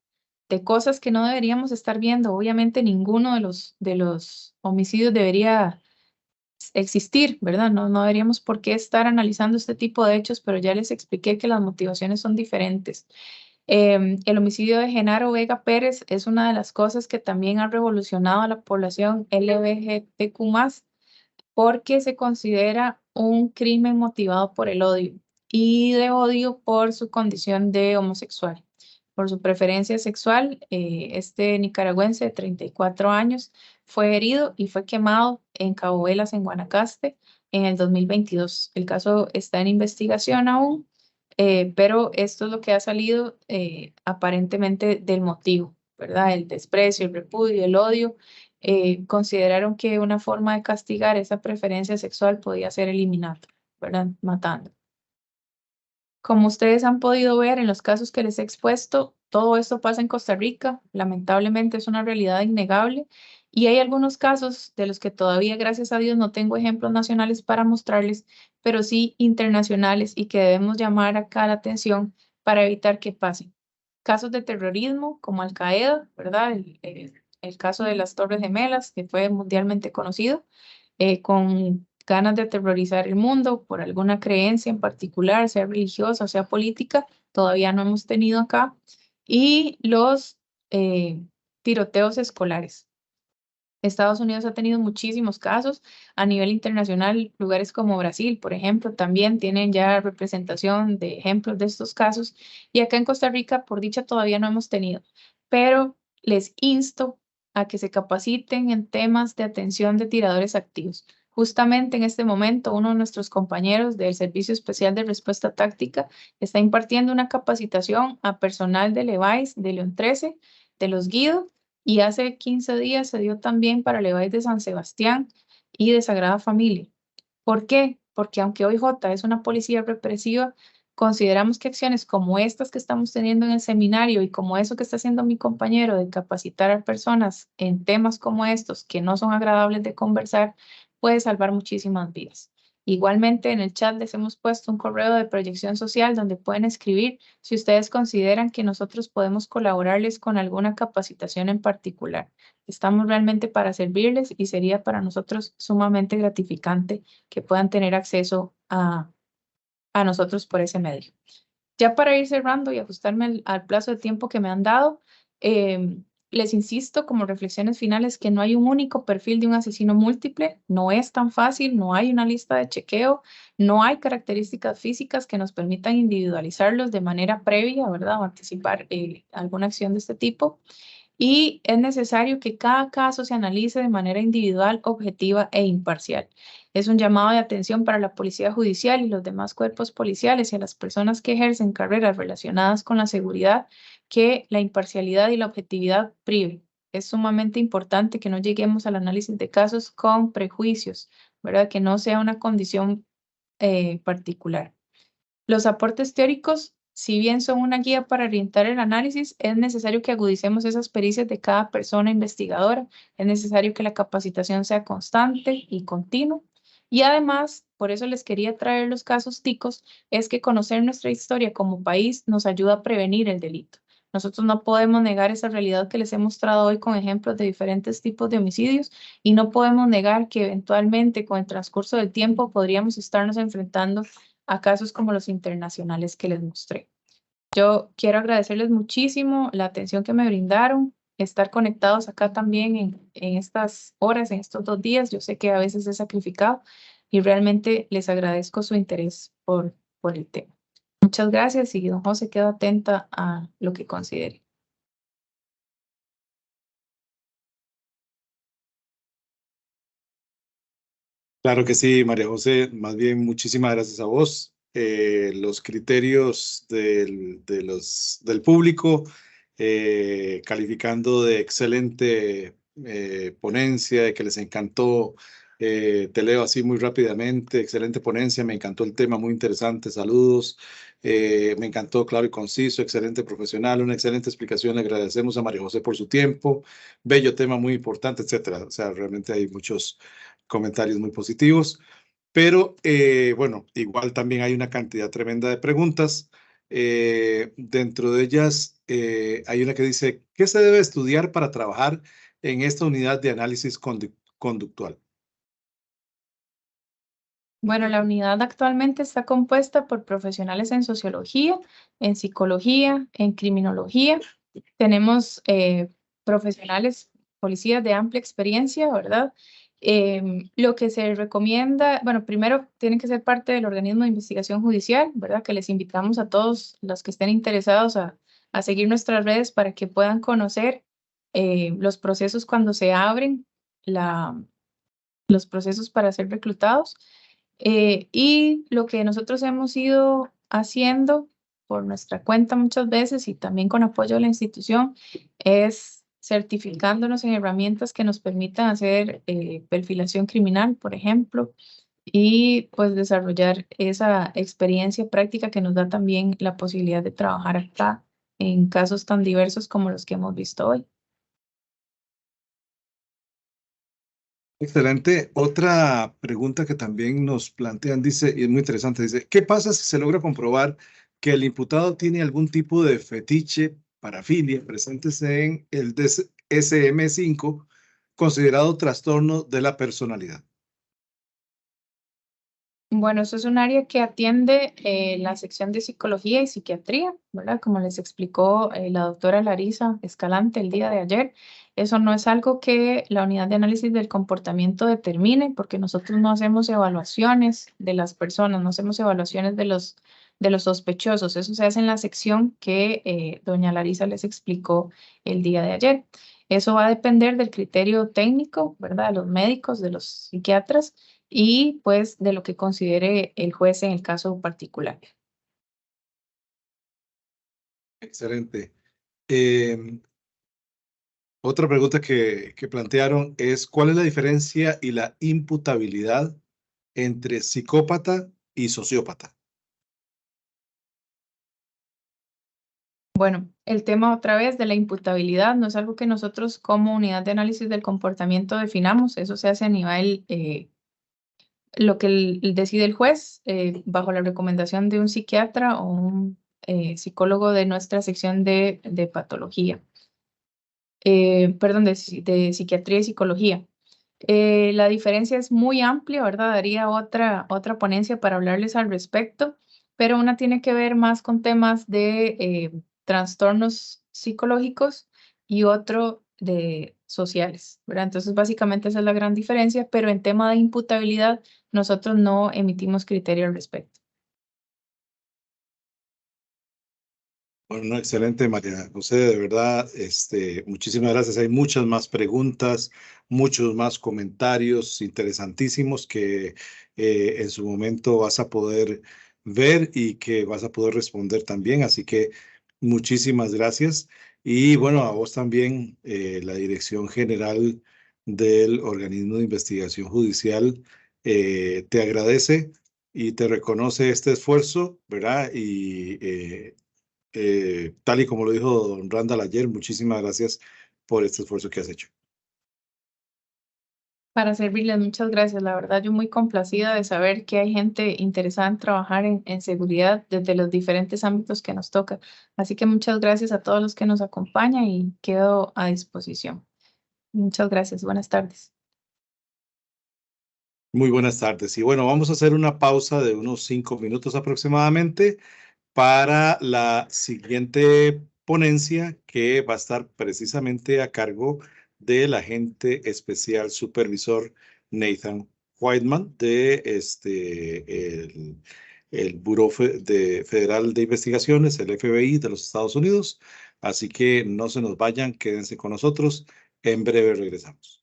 de cosas que no deberíamos estar viendo. Obviamente ninguno de los homicidios debería existir, ¿verdad? No, no deberíamos por qué estar analizando este tipo de hechos, pero ya les expliqué que las motivaciones son diferentes. El homicidio de Genaro Vega Pérez es una de las cosas que también ha revolucionado a la población LGBTQ+, porque se considera un crimen motivado por el odio y de odio por su condición de homosexual. Por su preferencia sexual, este nicaragüense de 34 años fue herido y fue quemado en Cabo Velas, en Guanacaste, en el 2022. El caso está en investigación aún, pero esto es lo que ha salido aparentemente del motivo, ¿verdad? El desprecio, el repudio, el odio. Consideraron que una forma de castigar esa preferencia sexual podía ser eliminando, ¿verdad? Matando. Como ustedes han podido ver en los casos que les he expuesto, todo esto pasa en Costa Rica. Lamentablemente es una realidad innegable y hay algunos casos de los que todavía, gracias a Dios, no tengo ejemplos nacionales para mostrarles, pero sí internacionales y que debemos llamar acá la atención para evitar que pasen. Casos de terrorismo como Al Qaeda, ¿verdad? El caso de las Torres Gemelas, que fue mundialmente conocido, con ganas de aterrorizar el mundo por alguna creencia en particular, sea religiosa o sea política, todavía no hemos tenido acá, y los tiroteos escolares. Estados Unidos ha tenido muchísimos casos a nivel internacional, lugares como Brasil, por ejemplo, también tienen ya representación de ejemplos de estos casos, y acá en Costa Rica, por dicha, todavía no hemos tenido, pero les insto a que se capaciten en temas de atención de tiradores activos. Justamente en este momento, uno de nuestros compañeros del Servicio Especial de Respuesta Táctica está impartiendo una capacitación a personal de Levice, de León 13, de los Guido, y hace 15 días se dio también para Levice de San Sebastián y de Sagrada Familia. ¿Por qué? Porque aunque OIJ es una policía represiva, consideramos que acciones como estas que estamos teniendo en el seminario y como eso que está haciendo mi compañero de capacitar a personas en temas como estos que no son agradables de conversar, puede salvar muchísimas vidas. Igualmente en el chat les hemos puesto un correo de proyección social donde pueden escribir si ustedes consideran que nosotros podemos colaborarles con alguna capacitación en particular. Estamos realmente para servirles y sería para nosotros sumamente gratificante que puedan tener acceso a nosotros por ese medio. Ya para ir cerrando y ajustarme al plazo de tiempo que me han dado, les insisto como reflexiones finales que no hay un único perfil de un asesino múltiple, no es tan fácil, no hay una lista de chequeo, no hay características físicas que nos permitan individualizarlos de manera previa, ¿verdad? O anticipar alguna acción de este tipo. Y es necesario que cada caso se analice de manera individual, objetiva e imparcial. Es un llamado de atención para la Policía Judicial y los demás cuerpos policiales y a las personas que ejercen carreras relacionadas con la seguridad que la imparcialidad y la objetividad prive. Es sumamente importante que no lleguemos al análisis de casos con prejuicios, ¿verdad? Que no sea una condición particular. Los aportes teóricos, si bien son una guía para orientar el análisis, es necesario que agudicemos esas pericias de cada persona investigadora. Es necesario que la capacitación sea constante y continua. Y además, por eso les quería traer los casos ticos, es que conocer nuestra historia como país nos ayuda a prevenir el delito. Nosotros no podemos negar esa realidad que les he mostrado hoy con ejemplos de diferentes tipos de homicidios y no podemos negar que eventualmente con el transcurso del tiempo podríamos estarnos enfrentando a casos como los internacionales que les mostré. Yo quiero agradecerles muchísimo la atención que me brindaron, estar conectados acá también en estas horas, en estos 2 días. Yo sé que a veces es sacrificado y realmente les agradezco su interés por el tema. Muchas gracias y don José quedo atenta a lo que considere. Claro que sí, María José, más bien muchísimas gracias a vos. Los criterios del público, calificando de excelente ponencia, de que les encantó, te leo así muy rápidamente, excelente ponencia, me encantó el tema, muy interesante, saludos, me encantó, claro y conciso, excelente profesional, una excelente explicación, le agradecemos a María José por su tiempo, bello tema, muy importante, etcétera. O sea, realmente hay muchos comentarios muy positivos, pero bueno, igual también hay una cantidad tremenda de preguntas. Dentro de ellas hay una que dice, ¿qué se debe estudiar para trabajar en esta unidad de análisis conductual? Bueno, la unidad actualmente está compuesta por profesionales en sociología, en psicología, en criminología. Tenemos profesionales, policías de amplia experiencia, ¿verdad? Lo que se recomienda, bueno, primero tienen que ser parte del organismo de investigación judicial, ¿verdad? Que les invitamos a todos los que estén interesados a seguir nuestras redes para que puedan conocer los procesos cuando se abren, los procesos para ser reclutados. Y lo que nosotros hemos ido haciendo por nuestra cuenta muchas veces y también con apoyo de la institución es certificándonos en herramientas que nos permitan hacer perfilación criminal, por ejemplo, y pues desarrollar esa experiencia práctica que nos da también la posibilidad de trabajar acá en casos tan diversos como los que hemos visto hoy. Excelente. Otra pregunta que también nos plantean, dice, y es muy interesante, dice, ¿qué pasa si se logra comprobar que el imputado tiene algún tipo de fetiche, parafilia, presentes en el DSM-5, considerado trastorno de la personalidad? Bueno, eso es un área que atiende la sección de psicología y psiquiatría, ¿verdad? Como les explicó la doctora Larisa Escalante el día de ayer, eso no es algo que la unidad de análisis del comportamiento determine, porque nosotros no hacemos evaluaciones de las personas, no hacemos evaluaciones de los sospechosos, eso se hace en la sección que doña Larisa les explicó el día de ayer. Eso va a depender del criterio técnico, ¿verdad? De los médicos, de los psiquiatras y pues de lo que considere el juez en el caso particular. Excelente. Otra pregunta que plantearon es, ¿cuál es la diferencia y la imputabilidad entre psicópata y sociópata? Bueno, el tema otra vez de la imputabilidad no es algo que nosotros como unidad de análisis del comportamiento definamos, eso se hace a nivel, lo que decide el juez bajo la recomendación de un psiquiatra o un psicólogo de nuestra sección de patología, perdón, de psiquiatría y psicología. La diferencia es muy amplia, ¿verdad? Daría otra ponencia para hablarles al respecto, pero una tiene que ver más con temas de trastornos psicológicos y otro de sociales, ¿verdad? Entonces, básicamente esa es la gran diferencia, pero en tema de imputabilidad, nosotros no emitimos criterio al respecto. Bueno, excelente, María José, de verdad, muchísimas gracias. Hay muchas más preguntas, muchos más comentarios interesantísimos que en su momento vas a poder ver y que vas a poder responder también. Así que muchísimas gracias. Y bueno, a vos también, la Dirección General del Organismo de Investigación Judicial te agradece y te reconoce este esfuerzo, ¿verdad? Tal y como lo dijo don Randall ayer, muchísimas gracias por este esfuerzo que has hecho. Para servirles, muchas gracias. La verdad, yo muy complacida de saber que hay gente interesada en trabajar en seguridad desde los diferentes ámbitos que nos toca. Así que muchas gracias a todos los que nos acompañan y quedo a disposición. Muchas gracias. Buenas tardes. Muy buenas tardes. Y bueno, vamos a hacer una pausa de unos 5 minutos aproximadamente para la siguiente ponencia que va a estar precisamente a cargo del agente especial supervisor Nathan Whiteman de el Federal de Investigaciones, el FBI de los Estados Unidos. Así que no se nos vayan, quédense con nosotros. En breve regresamos.